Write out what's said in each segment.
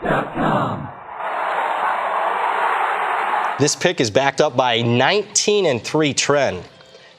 handicapped.com. This pick is backed up by a 19-3 trend.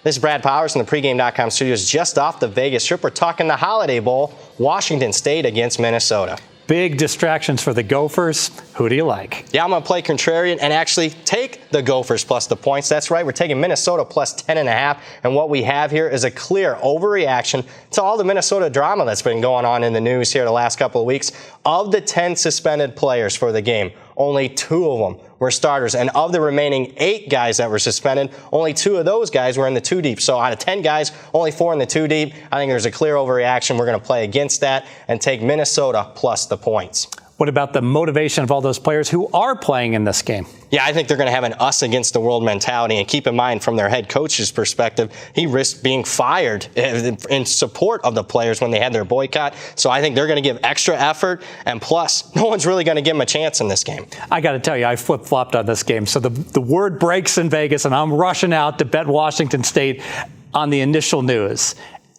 This is Brad Powers in the pregame.com studios just off the Vegas Strip. We're talking the Holiday Bowl, Washington State against Minnesota. Big distractions for the Gophers. Who do you like? Yeah, I'm going to play contrarian and actually take the Gophers plus the points. That's right. We're taking Minnesota plus 10.5. And what we have here is a clear overreaction to all the Minnesota drama that's been going on in the news here the last couple of weeks. Of the 10 suspended players for the game, only 2 of them were starters. And of the remaining 8 guys that were suspended, only 2 of those guys were in the 2 deep. So out of 10 guys, only 4 in the 2 deep. I think there's a clear overreaction. We're going to play against that and take Minnesota plus the points. What about the motivation of all those players who are playing in this game? Yeah, I think they're going to have an us against the world mentality. And keep in mind, from their head coach's perspective, he risked being fired in support of the players when they had their boycott. So I think they're going to give extra effort. And plus, no one's really going to give them a chance in this game. I got to tell you, I flip-flopped on this game. So the word breaks in Vegas, and I'm rushing out to bet Washington State on the initial news.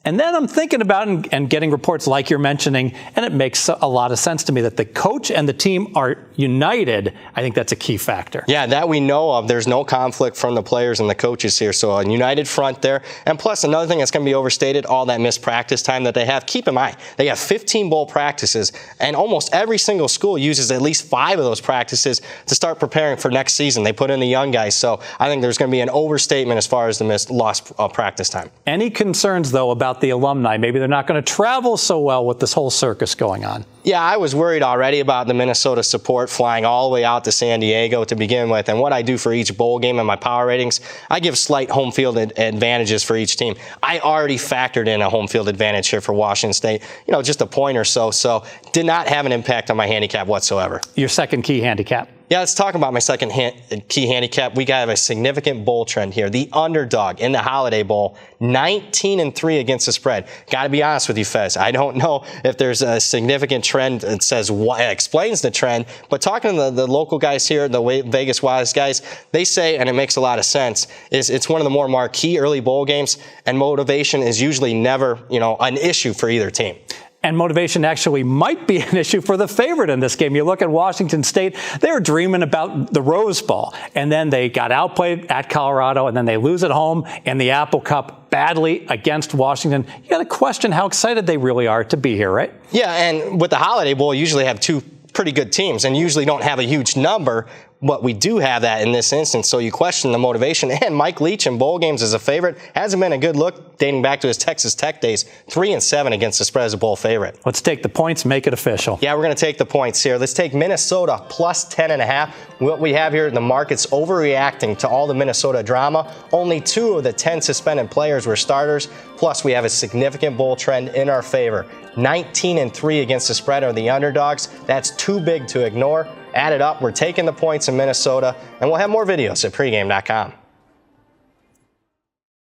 And then I'm thinking about and getting reports like you're mentioning, and it makes a lot of sense to me that the coach and the team are united. I think that's a key factor. Yeah, that we know of. There's no conflict from the players and the coaches here. So a united front there. And plus, another thing that's going to be overstated, all that missed practice time that they have. Keep in mind, they have 15 bowl practices, and almost every single school uses at least 5 of those practices to start preparing for next season. They put in the young guys. So I think there's going to be an overstatement as far as the lost practice time. Any concerns, though, about the alumni? Maybe they're not going to travel so well with this whole circus going on. Yeah, I was worried already about the Minnesota support flying all the way out to San Diego to begin with. And what I do for each bowl game and my power ratings, I give slight home field advantages for each team. I already factored in a home field advantage here for Washington State, just a point or so. So did not have an impact on my handicap whatsoever. Your second key handicap? Yeah, let's talk about my second key handicap. We got a significant bowl trend here. The underdog in the Holiday Bowl, 19-3 against the spread. Got to be honest with you, Fez. I don't know if there's a significant trend that says what explains the trend, but talking to the local guys here, the Vegas Wise guys, they say, and it makes a lot of sense, is it's one of the more marquee early bowl games, and motivation is usually never, an issue for either team. And motivation actually might be an issue for the favorite in this game. You look at Washington State, they were dreaming about the Rose Bowl, and then they got outplayed at Colorado, and then they lose at home in the Apple Cup badly against Washington. You got to question how excited they really are to be here, right? Yeah, and with the Holiday Bowl, you usually have 2 pretty good teams and usually don't have a huge number, but we do have that in this instance, so you question the motivation. And Mike Leach in bowl games as a favorite hasn't been a good look dating back to his Texas Tech days. 3-7 against the spread as a bowl favorite. Let's take the points, make it official. Yeah, we're going to take the points here. Let's take Minnesota plus 10.5. What we have here, the market's overreacting to all the Minnesota drama. Only 2 of the 10 suspended players were starters. Plus, we have a significant bowl trend in our favor. 19-3 against the spread are the underdogs. That's too big to ignore. Add it up. We're taking the points in Minnesota, and we'll have more videos at pregame.com.